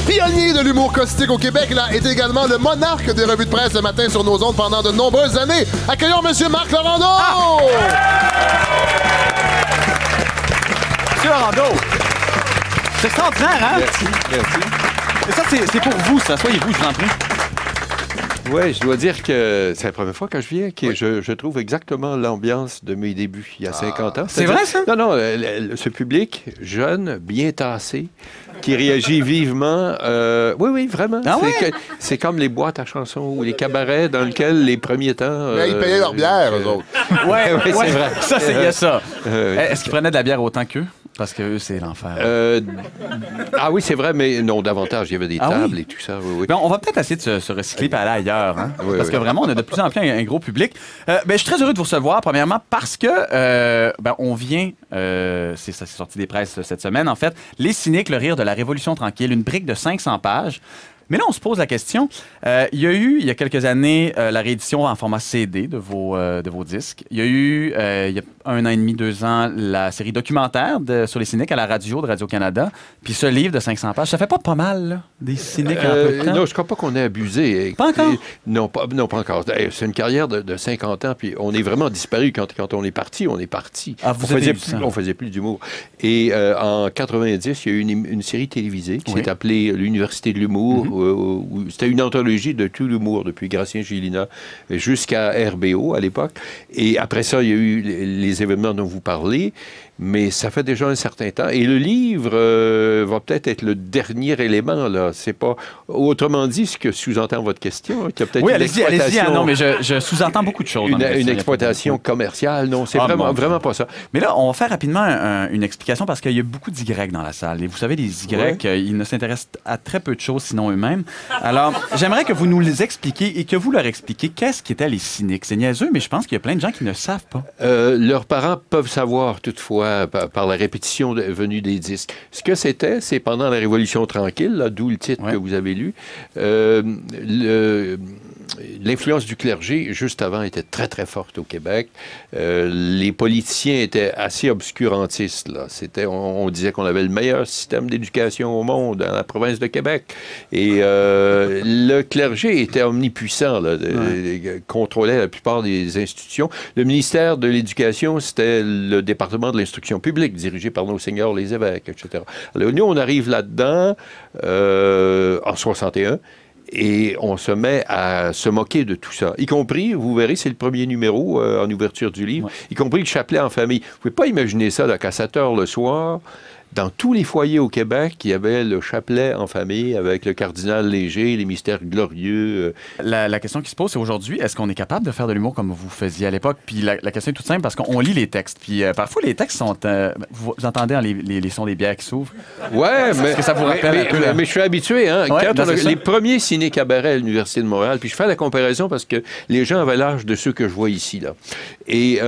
pionnier de l'humour caustique au Québec, là, est également le monarque des revues de presse le matin sur nos ondes pendant de nombreuses années. Accueillons Monsieur Marc Laurando! Monsieur Laurando! C'est extraordinaire, hein? Merci. Et ça, c'est pour vous, ça. Soyez-vous, je vous en prie. Oui, je dois dire que c'est la première fois que je viens que je trouve exactement l'ambiance de mes débuts, il y a 50 ans. C'est vrai, ça? Non, ce public jeune, bien tassé, qui réagit vivement. Oui, vraiment. Ah c'est comme les boîtes à chansons ou les cabarets dans lesquels les premiers temps... Mais ils payaient leur bière, eux autres. Oui, c'est vrai. Ça, il y a ça. Est-ce qu'ils prenaient de la bière autant qu'eux? Parce que eux, c'est l'enfer. Ah oui, c'est vrai, mais non, davantage. Il y avait des tables et tout ça. Oui. Ben, on va peut-être essayer de se recycler et aller ailleurs. Hein? Parce que vraiment, on a de plus en plus un gros public. Je suis très heureux de vous recevoir, premièrement, parce que on vient, c'est sorti des presses cette semaine, en fait, Les Cyniques, le rire de la Révolution tranquille, une brique de 500 pages. Mais là, on se pose la question. Il y a eu, il y a quelques années, la réédition en format CD de vos disques. Il y a eu, il y a 1 an et demi, 2 ans, la série documentaire sur les cyniques à la radio de Radio-Canada. Puis ce livre de 500 pages, ça fait pas mal, là, des cyniques en peu de temps? Non, je crois pas qu'on ait abusé. Pas encore? Non, pas encore. C'est une carrière de 50 ans, puis on est vraiment disparu. Quand on est parti, on est parti. Ah, On faisait plus d'humour. Et en 90, il y a eu une série télévisée qui s'est appelée L'Université de l'humour. C'était une anthologie de tout l'humour, depuis Gratien Gélina jusqu'à RBO à l'époque. Et après ça, il y a eu les événements dont vous parlez. Mais ça fait déjà un certain temps. Et le livre va peut-être être le dernier élément, là. C'est pas... Autrement dit, ce que sous-entend votre question, qu'il y a peut-être une allez-y. Non, mais je sous-entends beaucoup de choses. Une exploitation commerciale. Non, c'est vraiment pas ça. Mais là, on va faire rapidement une explication parce qu'il y a beaucoup d'Y dans la salle. Et vous savez, les Y, ils ne s'intéressent à très peu de choses, sinon eux-mêmes. Alors, j'aimerais que vous nous les expliquiez et que vous leur expliquiez qu'est-ce qu'étaient les cyniques. C'est niaiseux, mais je pense qu'il y a plein de gens qui ne savent pas. Leurs parents peuvent savoir, toutefois, par la répétition venue des disques. Ce que c'était, c'est pendant la Révolution tranquille, là, d'où le titre que vous avez lu, l'influence du clergé, juste avant, était très, très forte au Québec. Les politiciens étaient assez obscurantistes, là. On disait qu'on avait le meilleur système d'éducation au monde, dans la province de Québec. Et le clergé était omnipuissant, là, contrôlait la plupart des institutions. Le ministère de l'Éducation, c'était le département de l'instruction publique, dirigé par nos seigneurs, les évêques, etc. Alors, nous, on arrive là-dedans en 61, et on se met à se moquer de tout ça. Y compris, vous verrez, c'est le premier numéro en ouverture du livre, y compris le chapelet en famille. Vous pouvez pas imaginer ça, là, qu'à 7 heures le soir, dans tous les foyers au Québec, il y avait le chapelet en famille avec le cardinal Léger, les mystères glorieux. La question qui se pose, c'est aujourd'hui, est-ce qu'on est capable de faire de l'humour comme vous faisiez à l'époque? Puis la question est toute simple parce qu'on lit les textes. Puis parfois, les textes sont... vous entendez les sons des bières qui s'ouvrent? Ouais, mais... Est-ce que ça vous rappelle un peu, mais je suis habitué, hein? Ouais, quand on a les premiers ciné-cabarets à l'Université de Montréal, puis je fais la comparaison parce que les gens avaient l'âge de ceux que je vois ici, là. Et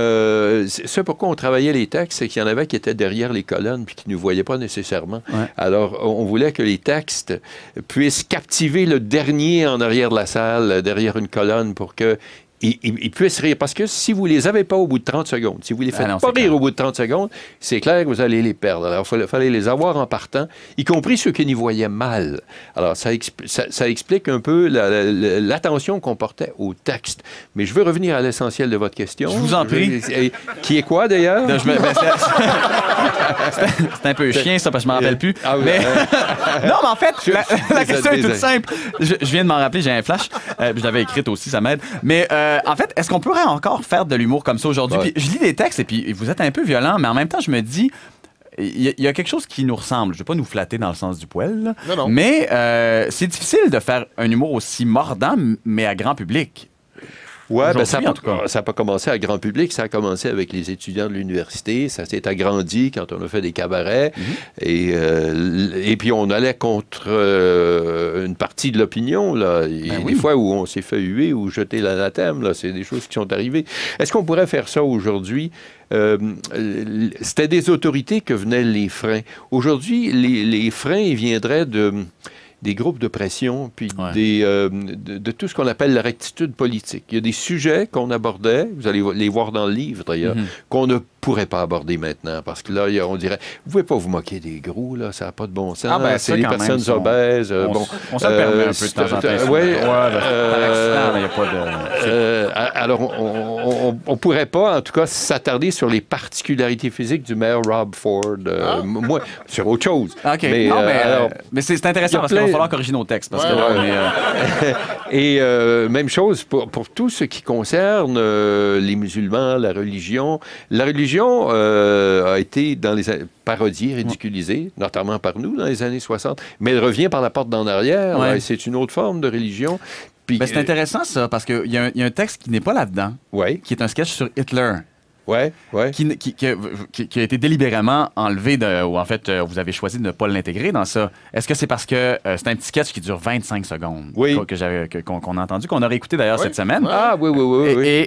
c'est pourquoi on travaillait les textes, c'est qu'il y en avait qui étaient derrière les colonnes puis qui ne nous voyaient pas nécessairement. Ouais. Alors, on voulait que les textes puissent captiver le dernier en arrière de la salle, derrière une colonne, pour que ils puissent rire. Parce que si vous les avez pas au bout de 30 secondes, si vous les faites pas rire au bout de 30 secondes, c'est clair que vous allez les perdre. Alors, il fallait les avoir en partant, y compris ceux qui n'y voyaient mal. Alors, ça explique un peu l'attention qu'on portait au texte. Mais je veux revenir à l'essentiel de votre question. Je vous en prie. Qui est quoi, d'ailleurs? C'est un peu chien, ça, parce que je m'en rappelle plus. Non, mais en fait, la question est toute simple. Je viens de m'en rappeler, j'ai un flash. Je l'avais écrite aussi, ça m'aide. Mais en fait, est-ce qu'on pourrait encore faire de l'humour comme ça aujourd'hui? Puis je lis des textes et puis vous êtes un peu violent, mais en même temps, je me dis, il y a quelque chose qui nous ressemble. Je ne vais pas nous flatter dans le sens du poil, là. Non. Mais c'est difficile de faire un humour aussi mordant, mais à grand public. Oui, ça n'a pas commencé à grand public, ça a commencé avec les étudiants de l'université, ça s'est agrandi quand on a fait des cabarets, et puis on allait contre une partie de l'opinion, là. Des fois où on s'est fait huer ou jeter l'anathème, là, c'est des choses qui sont arrivées. Est-ce qu'on pourrait faire ça aujourd'hui? C'était des autorités que venaient les freins. Aujourd'hui, les freins, ils viendraient des groupes de pression, puis de tout ce qu'on appelle la rectitude politique. Il y a des sujets qu'on abordait, vous allez les voir dans le livre d'ailleurs, qu'on ne pourrait pas aborder maintenant. Parce que là, on dirait, vous pouvez pas vous moquer des gros, là, ça n'a pas de bon sens. Ah, ben, c'est les personnes obèses. On se le permet un peu de temps en temps. Oui. Par accident, il n'y a pas de... Alors, on pourrait pas, en tout cas, s'attarder sur les particularités physiques du maire Rob Ford. Moi, sur autre chose. OK. Mais c'est intéressant parce qu'il va falloir corriger nos textes. Parce que là, Et même chose pour tout ce qui concerne les musulmans, la religion. La religion a été dans les parodiée, ridiculisée, notamment par nous dans les années 60, mais elle revient par la porte d'en arrière. Et c'est une autre forme de religion. Puis, c'est intéressant ça, parce qu'il y a un texte qui n'est pas là-dedans, qui est un sketch sur Hitler. Qui a été délibérément enlevé, ou en fait, vous avez choisi de ne pas l'intégrer dans ça. Est-ce que c'est parce que c'est un petit sketch qui dure 25 secondes qu'on a entendu, qu'on a réécouté d'ailleurs cette semaine?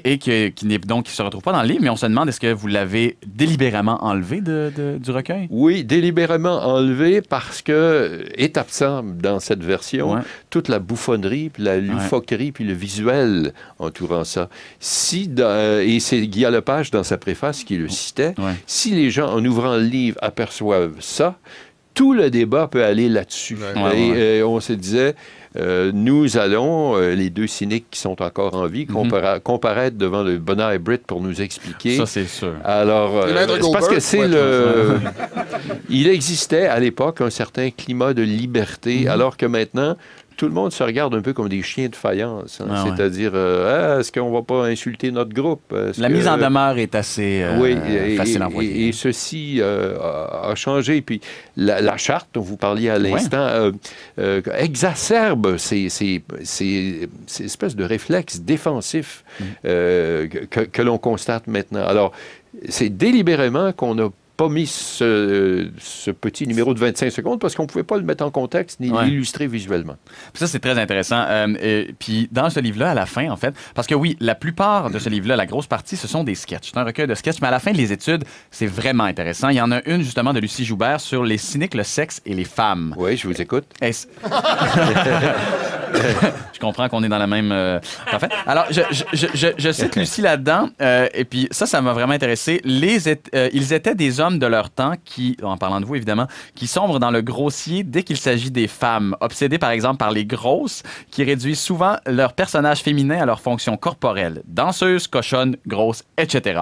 Et qui ne se retrouve pas dans le livre, mais on se demande, est-ce que vous l'avez délibérément enlevé du recueil? Oui, délibérément enlevé parce que est absent dans cette version toute la bouffonnerie, puis la loufoquerie, puis le visuel entourant ça. Et c'est Guy Lepage dans sa préface qui le citait, si les gens, en ouvrant le livre, aperçoivent ça, tout le débat peut aller là-dessus. On se disait, nous allons, les deux cyniques qui sont encore en vie, comparaître devant le bonheur Brit pour nous expliquer. Ça, c'est sûr. Alors, c'est parce que c'est il existait à l'époque un certain climat de liberté, alors que maintenant, tout le monde se regarde un peu comme des chiens de faïence. C'est-à-dire, est-ce qu'on ne va pas insulter notre groupe? La mise en demeure est assez facile à envoyer. Et ceci a changé. Puis la charte dont vous parliez à l'instant exacerbe ces espèces de réflexes défensifs que l'on constate maintenant. Alors, c'est délibérément qu'on a pas mis ce petit numéro de 25 secondes parce qu'on ne pouvait pas le mettre en contexte ni l'illustrer visuellement. Puis ça, c'est très intéressant. Puis dans ce livre-là, à la fin, en fait, parce que oui, la plupart de ce livre-là, la grosse partie, ce sont des sketchs. C'est un recueil de sketchs, mais à la fin, les études, c'est vraiment intéressant. Il y en a une, justement, de Lucie Joubert sur les cyniques, le sexe et les femmes. Oui, je vous écoute. Je comprends qu'on est dans la même... En fait, alors, je cite Lucie là-dedans, et puis ça m'a vraiment intéressé. Ils étaient des hommes de leur temps qui, en parlant de vous évidemment, qui sombrent dans le grossier dès qu'il s'agit des femmes, obsédés par exemple par les grosses, qui réduisent souvent leurs personnages féminins à leur fonction corporelle, danseuses, cochonnes, grosses, etc.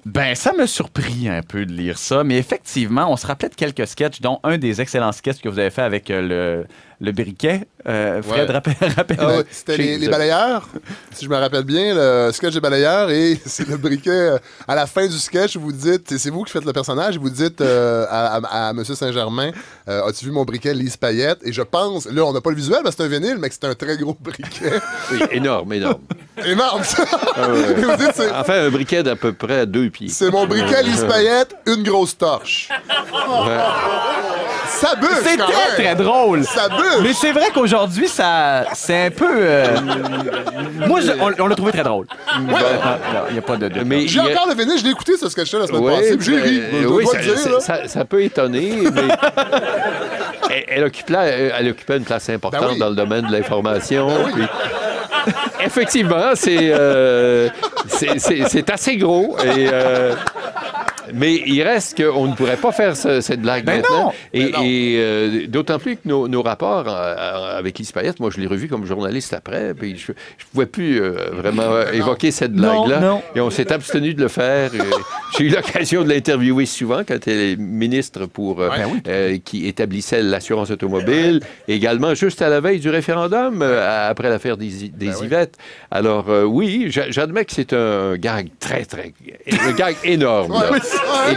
Ben, ça m'a surpris un peu de lire ça, mais effectivement, on se rappelait de quelques sketchs, dont un des excellents sketchs que vous avez fait avec le briquet. Fred, rappelle-moi. C'était les balayeurs, si je me rappelle bien, le sketch des balayeurs, et c'est le briquet. À la fin du sketch, vous dites, c'est vous qui faites le personnage, vous dites à M. Saint-Germain, as-tu vu mon briquet Lise Payette? Et je pense, là, on n'a pas le visuel, parce que c'est un vinyle, mais que c'est un très gros briquet. Oui, énorme. Énorme, ça! Et vous dites, enfin, un briquet d'à peu près 2 pieds. C'est mon briquet Lise Payette, une grosse torche. Ça bûche, c'est très drôle. Ça bûche. Mais c'est vrai qu'aujourd'hui, c'est un peu... Moi, on l'a trouvé très drôle. Il n'y a pas de... Mais j'ai encore le vinyle, je l'ai écouté, ce sketch-là, la semaine passée, j'ai ri. Ça peut étonner, mais elle occupait une place importante dans le domaine de l'information. Puis... Effectivement, c'est assez gros. Mais il reste qu'on ne pourrait pas faire cette blague maintenant. Et d'autant plus que nos rapports avec Lise Payette, moi, je l'ai revu comme journaliste après, puis je ne pouvais plus vraiment évoquer cette blague-là. Et on s'est abstenu de le faire. J'ai eu l'occasion de l'interviewer souvent quand elle est ministre qui établissait l'assurance automobile. Également, juste à la veille du référendum, après l'affaire des Yvettes. Alors, oui, j'admets que c'est un gag un gag énorme. Et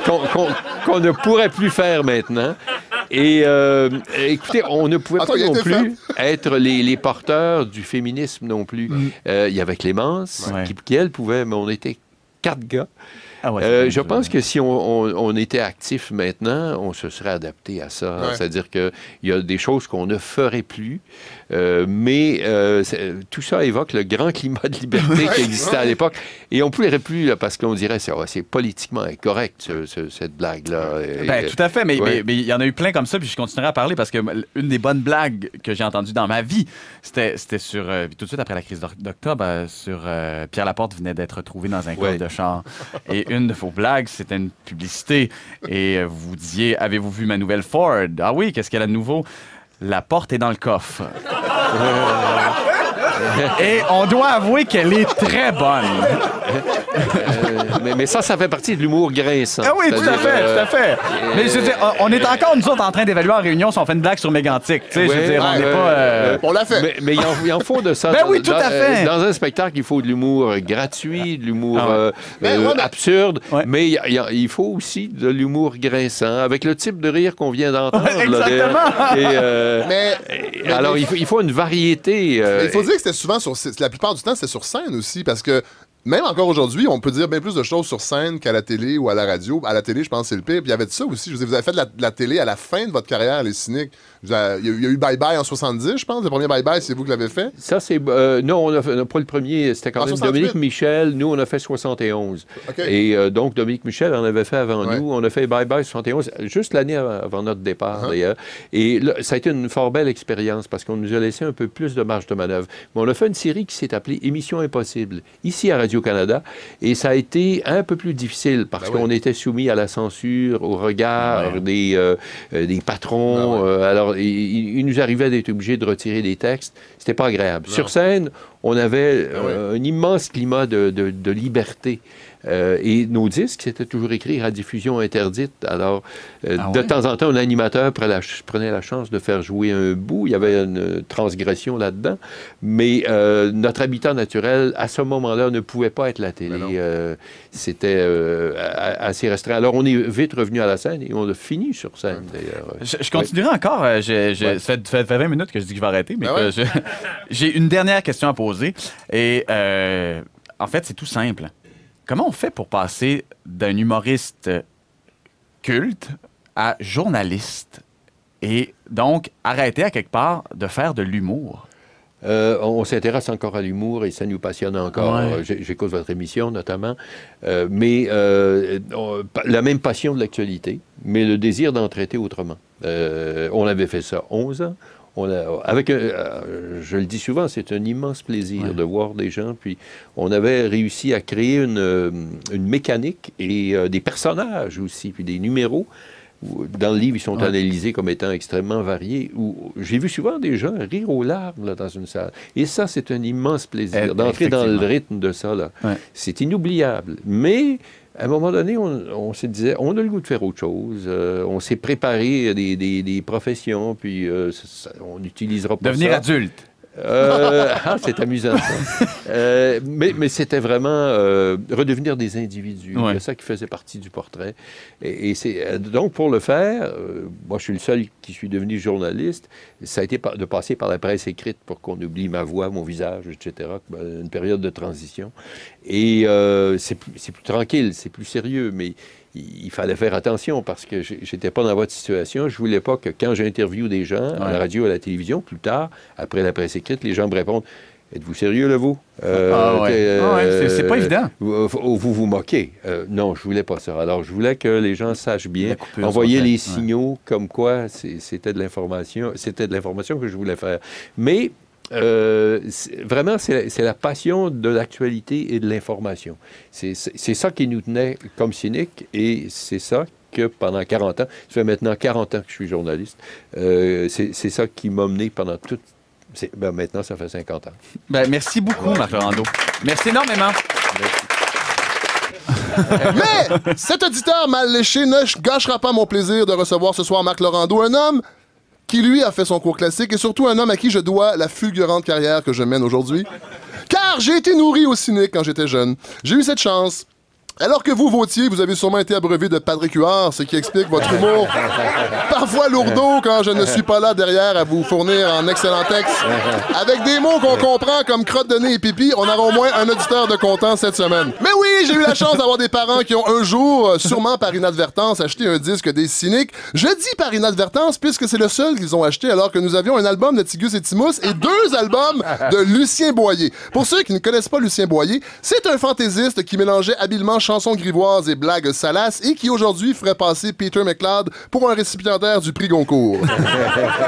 qu'on ne pourrait plus faire maintenant. Et écoutez, on ne pouvait pas non plus être les porteurs du féminisme non plus. Il y avait Clémence, qui elle pouvait, mais on était 4 gars. Je pense que si on était actif maintenant, on se serait adapté à ça. C'est-à-dire qu'il y a des choses qu'on ne ferait plus, mais tout ça évoque le grand climat de liberté qui existait à l'époque. Et on ne pourrait plus, là, parce qu'on dirait que c'est politiquement incorrect, cette blague-là. Tout à fait, mais il y en a eu plein comme ça, puis je continuerai à parler, parce que une des bonnes blagues que j'ai entendues dans ma vie, c'était sur, tout de suite après la crise d'octobre, sur Pierre Laporte venait d'être retrouvé dans un coffre de char. Et une de vos blagues, c'était une publicité. Et vous disiez, avez-vous vu ma nouvelle Ford? Ah oui, qu'est-ce qu'elle a de nouveau? La porte est dans le coffre. Et on doit avouer qu'elle est très bonne. Mais ça fait partie de l'humour grinçant. Ah oui, tout à fait. Mais je veux dire, on est encore, nous autres, en train d'évaluer en réunion si on fait une blague sur Mégantic. Tu sais, je veux dire, on n'est pas... On l'a fait. Mais il en faut de ça. Ben oui, tout à fait. Dans un spectacle, il faut de l'humour gratuit, de l'humour absurde, mais il faut aussi de l'humour grinçant, avec le type de rire qu'on vient d'entendre. Exactement. Alors, il faut une variété. Il faut dire que c'était souvent la plupart du temps, c'était sur scène aussi, parce que même encore aujourd'hui, on peut dire bien plus de choses sur scène qu'à la télé ou à la radio. À la télé, je pense que c'est le pire. Puis il y avait de ça aussi. Je veux dire, vous avez fait de la télé à la fin de votre carrière, les cyniques. Il y a eu Bye Bye en 70, je pense. Le premier Bye Bye, c'est vous qui l'avez fait? Ça, c'est... non, on n'a pas le premier. C'était quand même Dominique Michel. Nous, on a fait 71. Okay. Et donc, Dominique Michel en avait fait avant nous. On a fait Bye Bye 71, juste l'année avant notre départ, d'ailleurs. Et là, ça a été une fort belle expérience parce qu'on nous a laissé un peu plus de marge de manœuvre. Mais on a fait une série qui s'est appelée Émission Impossible, ici à Radio-Canada. Et ça a été un peu plus difficile parce qu'on était soumis à la censure, au regard des patrons. Alors, il nous arrivait d'être obligés de retirer des textes. C'était pas agréable. Sur scène, on avait un immense climat de liberté. Et nos disques, c'était toujours écrit à diffusion interdite. Alors, de temps en temps, un animateur prenait la chance de faire jouer un bout. Il y avait une transgression là-dedans. Mais notre habitat naturel, à ce moment-là, ne pouvait pas être la télé. C'était assez restreint. Alors, on est vite revenu à la scène et on a fini sur scène, d'ailleurs. Je continuerai encore. Ça fait 20 minutes que je dis que je vais arrêter, mais j'ai une dernière question à poser. Et en fait, c'est tout simple. Comment on fait pour passer d'un humoriste culte à journaliste et donc arrêter à quelque part de faire de l'humour? On s'intéresse encore à l'humour et ça nous passionne encore. J'écoute votre émission notamment. Mais la même passion de l'actualité, mais le désir d'en traiter autrement. On avait fait ça 11 ans. Je le dis souvent, c'est un immense plaisir de voir des gens. Puis on avait réussi à créer une mécanique et des personnages aussi, puis des numéros. Dans le livre, ils sont analysés comme étant extrêmement variés. J'ai vu souvent des gens rire aux larmes là, dans une salle. Et ça, c'est un immense plaisir d'entrer dans le rythme de ça. C'est inoubliable. Mais... à un moment donné, on se disait, on a le goût de faire autre chose. On s'est préparé des professions, puis on n'utilisera pas devenir ça. Adulte. C'est amusant, ça. Mais c'était vraiment redevenir des individus. C'est ça qui faisait partie du portrait. Et donc, pour le faire, moi, je suis le seul qui suis devenu journaliste. Ça a été de passer par la presse écrite pour qu'on oublie ma voix, mon visage, etc. Une période de transition. Et c'est plus tranquille, c'est plus sérieux, mais... il fallait faire attention parce que j'étais pas dans votre situation. Je voulais pas que quand j'interviewe des gens à la radio, à la télévision, plus tard, après la presse écrite, les gens me répondent « Êtes-vous sérieux, là, vous? C'est pas évident. Vous vous moquez. » Non, je voulais pas ça. Alors, je voulais que les gens sachent bien, envoyer les signaux comme quoi c'était de l'information. C'était de l'information que je voulais faire. Mais... vraiment, c'est la passion de l'actualité et de l'information. C'est ça qui nous tenait comme cyniques et c'est ça que pendant 40 ans, ça fait maintenant 40 ans que je suis journaliste, c'est ça qui m'a mené pendant toute... maintenant, ça fait 50 ans. Merci beaucoup, Marc Laurando. Merci énormément. Mais cet auditeur mal léché ne gâchera pas mon plaisir de recevoir ce soir Marc Laurando, un homme qui, lui, a fait son cours classique et surtout un homme à qui je dois la fulgurante carrière que je mène aujourd'hui. Car j'ai été nourri au cynique quand j'étais jeune. J'ai eu cette chance. Alors que vous votiez, vous avez sûrement été abreuvé de Padre Cuard, ce qui explique votre humour parfois lourdeau quand je ne suis pas là derrière à vous fournir en excellent texte. Avec des mots qu'on comprend comme crotte de nez et pipi, on aura au moins un auditeur de content cette semaine. Mais oui, j'ai eu la chance d'avoir des parents qui ont un jour, sûrement par inadvertance, acheté un disque des Cyniques. Je dis par inadvertance puisque c'est le seul qu'ils ont acheté alors que nous avions un album de Tigus et Timous et 2 albums de Lucien Boyer. Pour ceux qui ne connaissent pas Lucien Boyer, c'est un fantaisiste qui mélangeait habilement chansons grivoises et blagues salaces et qui aujourd'hui ferait passer Peter McLeod pour un récipiendaire du prix Goncourt.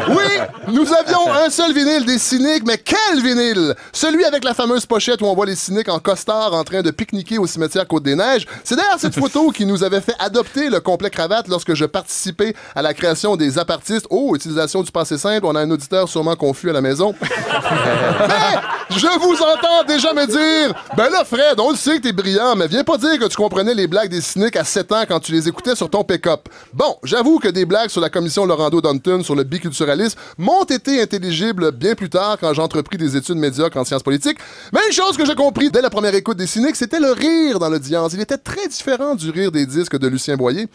Oui, nous avions un seul vinyle des Cyniques, mais quel vinyle! Celui avec la fameuse pochette où on voit les Cyniques en costard en train de pique-niquer au cimetière Côte-des-Neiges. C'est d'ailleurs cette photo qui nous avait fait adopter le complet cravate lorsque je participais à la création des apartistes. Oh, utilisation du passé simple, on a un auditeur sûrement confus à la maison. Mais je vous entends déjà me dire, ben là Fred, on le sait que t'es brillant, mais viens pas dire que tu comprenais les blagues des Cyniques à 7 ans quand tu les écoutais sur ton pick-up. Bon, j'avoue que des blagues sur la commission Laurando-Dunton sur le biculturalisme m'ont été intelligibles bien plus tard quand j'ai entrepris des études médiocres en sciences politiques, mais une chose que j'ai compris dès la première écoute des Cyniques, c'était le rire dans l'audience. Il était très différent du rire des disques de Lucien Boyer.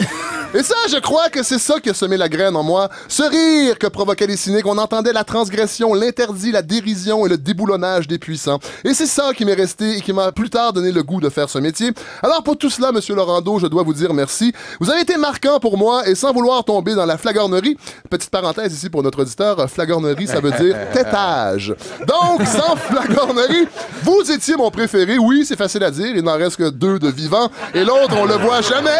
Et ça, je crois que c'est ça qui a semé la graine en moi. Ce rire que provoquaient les Cyniques, on entendait la transgression, l'interdit, la dérision et le déboulonnage des puissants. Et c'est ça qui m'est resté et qui m'a plus tard donné le goût de faire ce métier. Alors pour tout cela, Monsieur Laurando, je dois vous dire merci. Vous avez été marquant pour moi et sans vouloir tomber dans la flagornerie, petite parenthèse ici pour notre auditeur, flagornerie, ça veut dire tétage. Donc, sans flagornerie, vous étiez mon préféré. Oui, c'est facile à dire, il n'en reste que 2 de vivants et l'autre, on le voit jamais.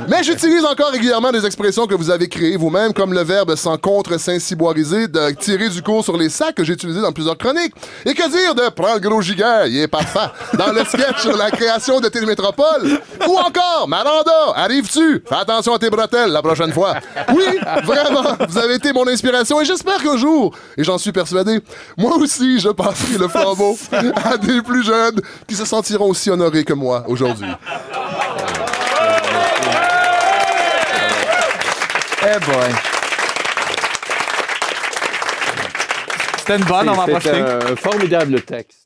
Mais j'utilise encore régulièrement des expressions que vous avez créées vous-même, comme le verbe sans contre Saint-Cyboriser, de tirer du cours sur les sacs que j'ai utilisé dans plusieurs chroniques. Et que dire de prends le gros giga, il est parfait, dans le sketch sur la création de Télémétropole. Ou encore, Maranda, arrives-tu? Fais attention à tes bretelles la prochaine fois. Oui, vraiment, vous avez été mon inspiration et j'espère qu'un jour, et j'en suis persuadé, moi aussi je passerai le flambeau à des plus jeunes qui se sentiront aussi honorés que moi aujourd'hui. Eh boy. C'était une bonne, on va en profiter. C'est un formidable texte.